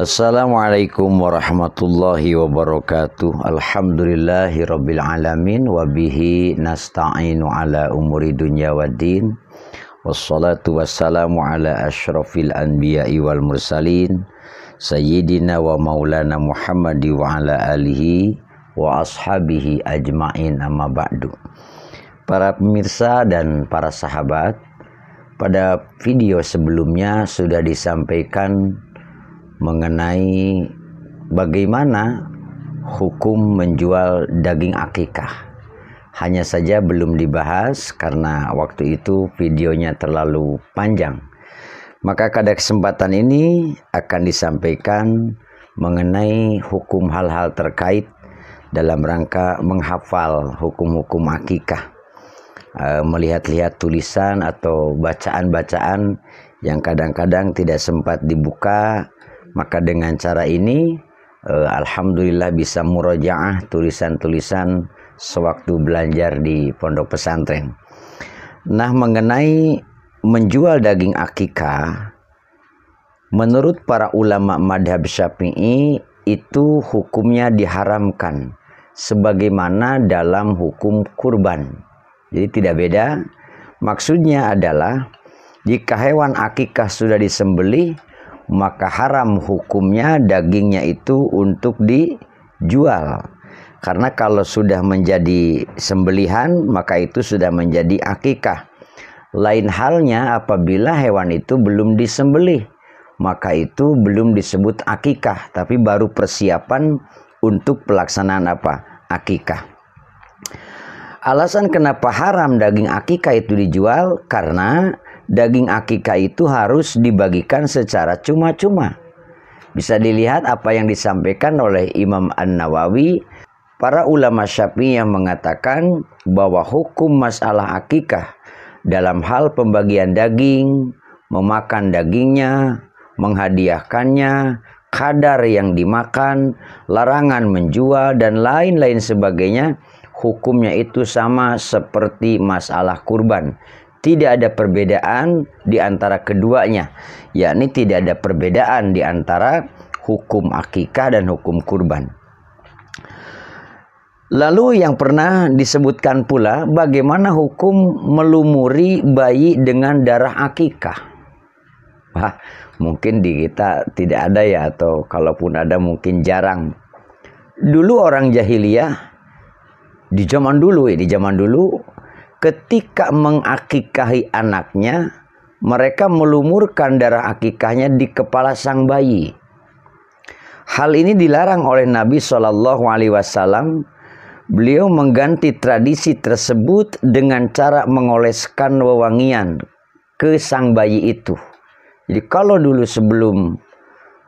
Assalamualaikum warahmatullahi wabarakatuh. Alhamdulillahi rabbil alamin. Wabihi nasta'inu ala umuri dunya waddin. Wassalatu wassalamu ala ashrafil anbiya'i wal mursalin Sayyidina wa maulana Muhammadi wa ala alihi wa ashabihi ajma'in, amma ba'du. Para pemirsa dan para sahabat, pada video sebelumnya sudah disampaikan mengenai bagaimana hukum menjual daging akikah. Hanya saja belum dibahas karena waktu itu videonya terlalu panjang. Maka pada kesempatan ini akan disampaikan mengenai hukum hal-hal terkait dalam rangka menghafal hukum-hukum akikah. Melihat-lihat tulisan atau bacaan-bacaan yang kadang-kadang tidak sempat dibuka. Maka dengan cara ini alhamdulillah bisa murojaah tulisan-tulisan sewaktu belajar di pondok pesantren. Nah, mengenai menjual daging akikah, menurut para ulama madhab Syafi'i itu hukumnya diharamkan sebagaimana dalam hukum kurban. Jadi tidak beda. Maksudnya adalah jika hewan akikah sudah disembelih, maka haram hukumnya dagingnya itu untuk dijual. Karena kalau sudah menjadi sembelihan, maka itu sudah menjadi akikah. Lain halnya apabila hewan itu belum disembelih, maka itu belum disebut akikah, tapi baru persiapan untuk pelaksanaan apa? Akikah. Alasan kenapa haram daging akikah itu dijual, karena daging akikah itu harus dibagikan secara cuma-cuma. Bisa dilihat apa yang disampaikan oleh Imam An-Nawawi. Para ulama Syafi'i yang mengatakan bahwa hukum masalah akikah dalam hal pembagian daging, memakan dagingnya, menghadiahkannya, kadar yang dimakan, larangan menjual, dan lain-lain sebagainya, hukumnya itu sama seperti masalah kurban. Tidak ada perbedaan di antara keduanya, yakni tidak ada perbedaan di antara hukum akikah dan hukum kurban. Lalu yang pernah disebutkan pula, bagaimana hukum melumuri bayi dengan darah akikah? Mungkin di kita tidak ada ya, atau kalaupun ada mungkin jarang. Dulu orang jahiliyah, di zaman dulu, ketika mengakikahi anaknya, mereka melumurkan darah akikahnya di kepala sang bayi. Hal ini dilarang oleh Nabi SAW. Beliau mengganti tradisi tersebut dengan cara mengoleskan wewangian ke sang bayi itu. Jadi kalau dulu sebelum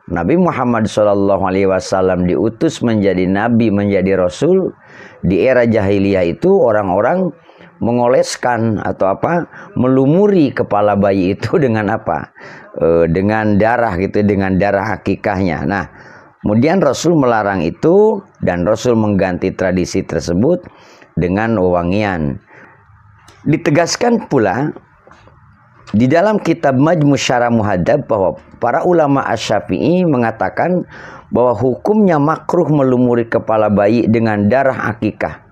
Nabi Muhammad SAW diutus menjadi nabi, menjadi rasul, di era jahiliyah itu orang-orang mengoleskan atau melumuri kepala bayi itu dengan dengan darah gitu, dengan darah akikahnya. Nah, kemudian Rasul melarang itu dan Rasul mengganti tradisi tersebut dengan wewangian. Ditegaskan pula di dalam kitab Majmu' Syarah Muhadzab bahwa para ulama Asy-Syafi'i mengatakan bahwa hukumnya makruh melumuri kepala bayi dengan darah akikah.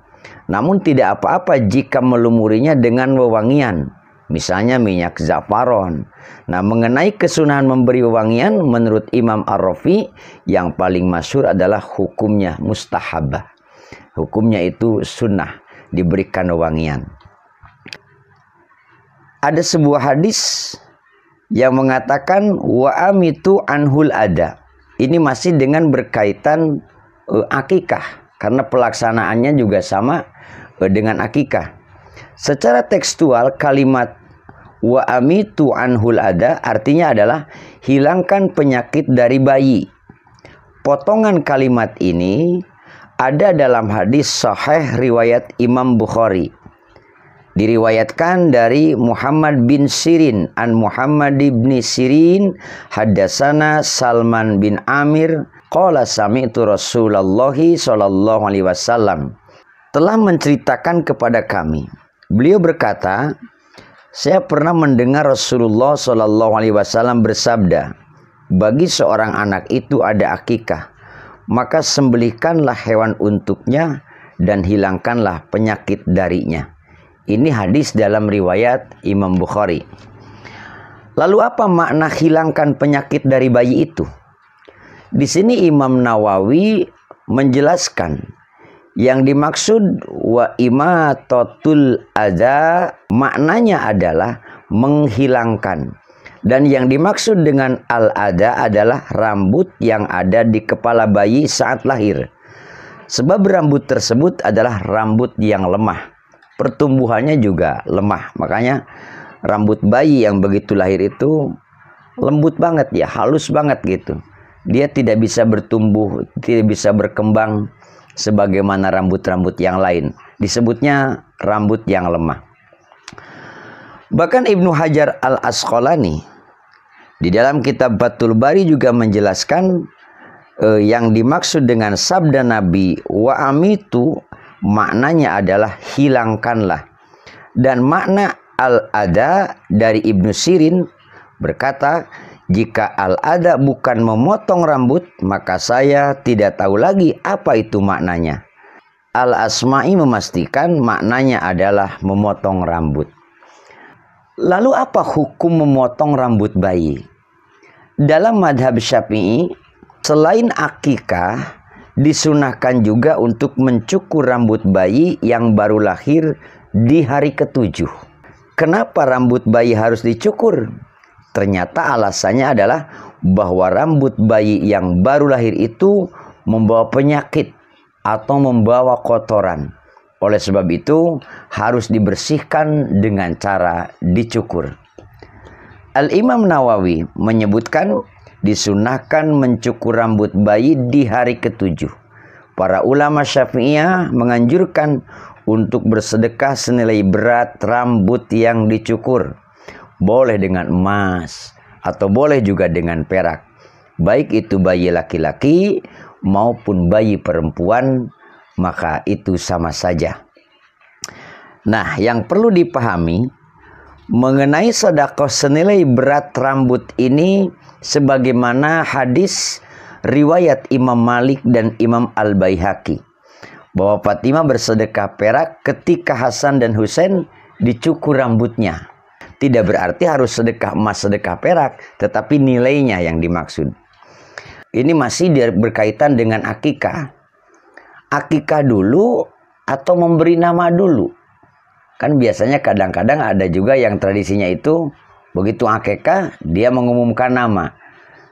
Namun tidak apa-apa jika melumurinya dengan wewangian, misalnya minyak zafaron. Nah, mengenai kesunahan memberi wewangian, menurut Imam Ar-Rafi, yang paling masyhur adalah hukumnya mustahabah. Hukumnya itu sunnah, diberikan wewangian. Ada sebuah hadis yang mengatakan wa amitu anhul ada. Ini masih dengan berkaitan akikah, karena pelaksanaannya juga sama dengan akikah. Secara tekstual kalimat wa amitu anhul ada artinya adalah hilangkan penyakit dari bayi. Potongan kalimat ini ada dalam hadis sahih riwayat Imam Bukhari. Diriwayatkan dari Muhammad bin Sirin an Muhammad bin Sirin haddatsana Salman bin Amir qala sami'tu Rasulullah sallallahu alaihi wasallam telah menceritakan kepada kami. Beliau berkata, saya pernah mendengar Rasulullah sallallahu alaihi wasallam bersabda, bagi seorang anak itu ada akikah, maka sembelihkanlah hewan untuknya dan hilangkanlah penyakit darinya. Ini hadis dalam riwayat Imam Bukhari. Lalu apa makna hilangkan penyakit dari bayi itu? Di sini Imam Nawawi menjelaskan yang dimaksud wa imatatul adza maknanya adalah menghilangkan. Dan yang dimaksud dengan al-adza adalah rambut yang ada di kepala bayi saat lahir. Sebab rambut tersebut adalah rambut yang lemah. Pertumbuhannya juga lemah. Makanya rambut bayi yang begitu lahir itu lembut banget ya, halus banget gitu. Dia tidak bisa bertumbuh, tidak bisa berkembang sebagaimana rambut-rambut yang lain. Disebutnya rambut yang lemah. Bahkan Ibnu Hajar Al-Asqalani di dalam kitab Fathul Bari juga menjelaskan yang dimaksud dengan sabda Nabi wa amitu maknanya adalah hilangkanlah. Dan makna al-adza dari Ibnu Sirin berkata, jika al-adza bukan memotong rambut, maka saya tidak tahu lagi apa itu maknanya. Al-Asma'i memastikan maknanya adalah memotong rambut. Lalu apa hukum memotong rambut bayi? Dalam madhab Syafi'i, selain akikah, disunahkan juga untuk mencukur rambut bayi yang baru lahir di hari ke-7. Kenapa rambut bayi harus dicukur? Ternyata alasannya adalah bahwa rambut bayi yang baru lahir itu membawa penyakit atau membawa kotoran. Oleh sebab itu harus dibersihkan dengan cara dicukur. Al-Imam Nawawi menyebutkan disunahkan mencukur rambut bayi di hari ke-7. Para ulama Syafi'iyah menganjurkan untuk bersedekah senilai berat rambut yang dicukur. Boleh dengan emas atau boleh juga dengan perak. Baik itu bayi laki-laki maupun bayi perempuan, maka itu sama saja. Nah, yang perlu dipahami mengenai sedekah senilai berat rambut ini sebagaimana hadis riwayat Imam Malik dan Imam Al-Baihaqi bahwa Fatimah bersedekah perak ketika Hasan dan Husain dicukur rambutnya. Tidak berarti harus sedekah emas, sedekah perak, tetapi nilainya yang dimaksud. Ini masih berkaitan dengan akikah. Akikah dulu atau memberi nama dulu? Kan biasanya kadang-kadang ada juga yang tradisinya itu begitu akikah dia mengumumkan nama.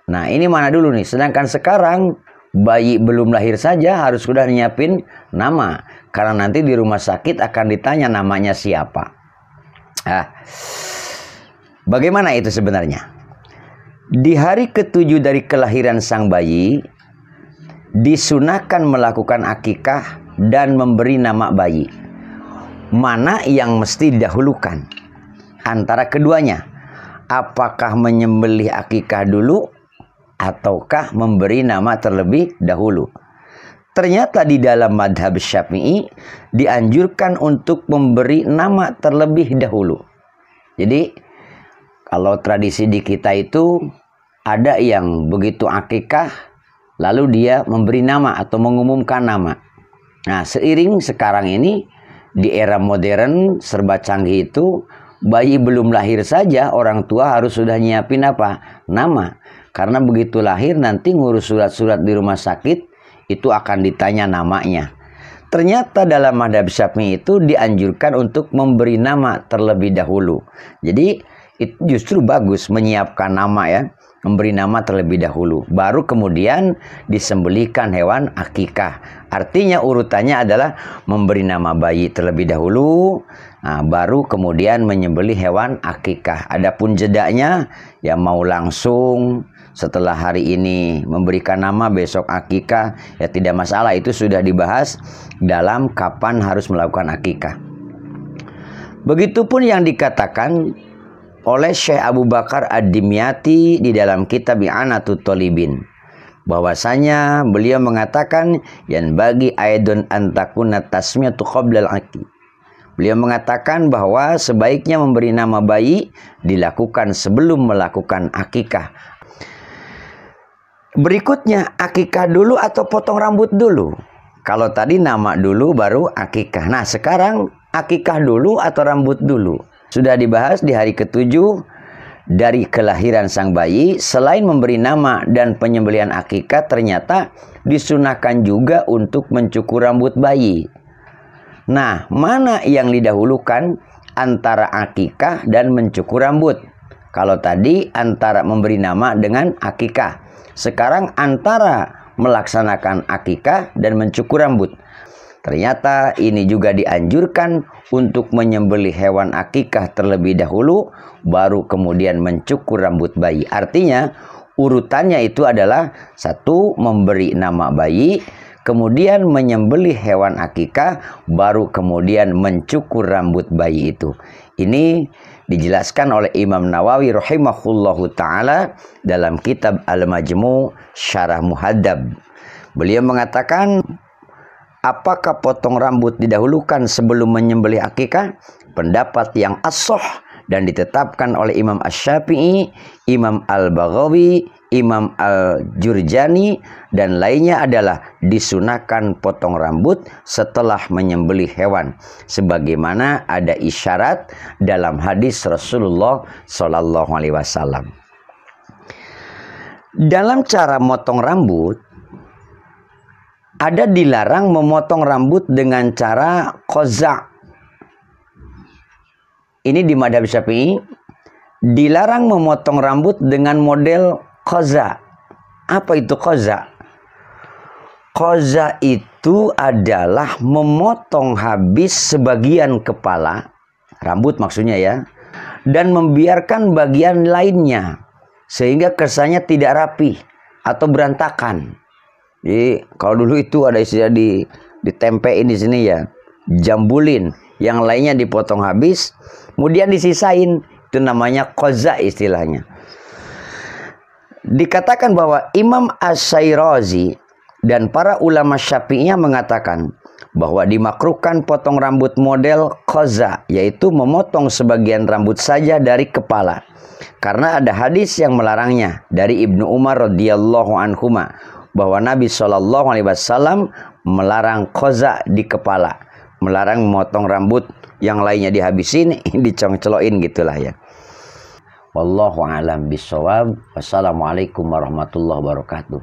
Nah, ini mana dulu nih? Sedangkan sekarang bayi belum lahir saja harus sudah nyiapin nama. Karena nanti di rumah sakit akan ditanya namanya siapa. Bagaimana itu sebenarnya? Di hari ke-7 dari kelahiran sang bayi disunahkan melakukan akikah dan memberi nama bayi. Mana yang mesti didahulukan antara keduanya? Apakah menyembelih akikah dulu ataukah memberi nama terlebih dahulu? Ternyata di dalam madhab Syafi'i dianjurkan untuk memberi nama terlebih dahulu. Jadi kalau tradisi di kita itu ada yang begitu akikah lalu dia memberi nama atau mengumumkan nama. Nah, seiring sekarang ini di era modern serba canggih itu, bayi belum lahir saja orang tua harus sudah nyiapin apa? Nama. Karena begitu lahir nanti ngurus surat-surat di rumah sakit itu akan ditanya namanya. Ternyata dalam madhab Syafi'i itu dianjurkan untuk memberi nama terlebih dahulu. Jadi itu justru bagus menyiapkan nama ya, memberi nama terlebih dahulu. Baru kemudian disembelihkan hewan akikah. Artinya urutannya adalah memberi nama bayi terlebih dahulu, nah, baru kemudian menyembelih hewan akikah. Adapun jedanya ya mau langsung setelah hari ini memberikan nama besok akikah ya tidak masalah, itu sudah dibahas dalam kapan harus melakukan akikah. Begitupun yang dikatakan oleh Syekh Abu Bakar Ad-Dimyati di dalam kitab I'anatut Thalibin, bahwasanya beliau mengatakan yang bagi aidun antakuna tasmiyatu qablal aqi. Beliau mengatakan bahwa sebaiknya memberi nama bayi dilakukan sebelum melakukan akikah. Berikutnya, akikah dulu atau potong rambut dulu? Kalau tadi nama dulu baru akikah. Nah, sekarang akikah dulu atau rambut dulu? Sudah dibahas di hari ke-7 dari kelahiran sang bayi. Selain memberi nama dan penyembelihan akikah, ternyata disunahkan juga untuk mencukur rambut bayi. Nah, mana yang didahulukan antara akikah dan mencukur rambut? Kalau tadi antara memberi nama dengan akikah. Sekarang antara melaksanakan akikah dan mencukur rambut. Ternyata ini juga dianjurkan untuk menyembelih hewan akikah terlebih dahulu, baru kemudian mencukur rambut bayi. Artinya urutannya itu adalah 1. Memberi nama bayi, kemudian menyembelih hewan akikah, baru kemudian mencukur rambut bayi itu. Ini dijelaskan oleh Imam Nawawi rahimahullahu ta'ala dalam kitab Al-Majmu' Syarah Muhadzab. Beliau mengatakan, apakah potong rambut didahulukan sebelum menyembelih akikah? Pendapat yang as-shah dan ditetapkan oleh Imam Asy-Syafi'i, Imam Al-Baghawi, Imam Al-Jurjani dan lainnya adalah disunahkan potong rambut setelah menyembelih hewan, sebagaimana ada isyarat dalam hadis Rasulullah Shallallahu Alaihi Wasallam. Dalam cara motong rambut, ada dilarang memotong rambut dengan cara qaza'. Ini di madhab Syafi'i, dilarang memotong rambut dengan model qaza'. Apa itu qaza'? Qaza' itu adalah memotong habis sebagian kepala, rambut maksudnya ya, dan membiarkan bagian lainnya, sehingga kesannya tidak rapi atau berantakan. Jadi kalau dulu itu ada istilah ditempein di sini ya, jambulin, yang lainnya dipotong habis, kemudian disisain, itu namanya qaza' istilahnya. Dikatakan bahwa Imam Asy-Syairazi dan para ulama Syafi'iyah mengatakan bahwa dimakruhkan potong rambut model qaza', yaitu memotong sebagian rambut saja dari kepala, karena ada hadis yang melarangnya dari Ibnu Umar radhiyallahu anhuma, bahwa Nabi Shallallahu Alaihi Wasallam melarang qaza' di kepala, melarang memotong rambut yang lainnya dihabisin, dicongceloin gitulah ya. Wallahu a'lam bishawab. Wassalamualaikum warahmatullahi wabarakatuh.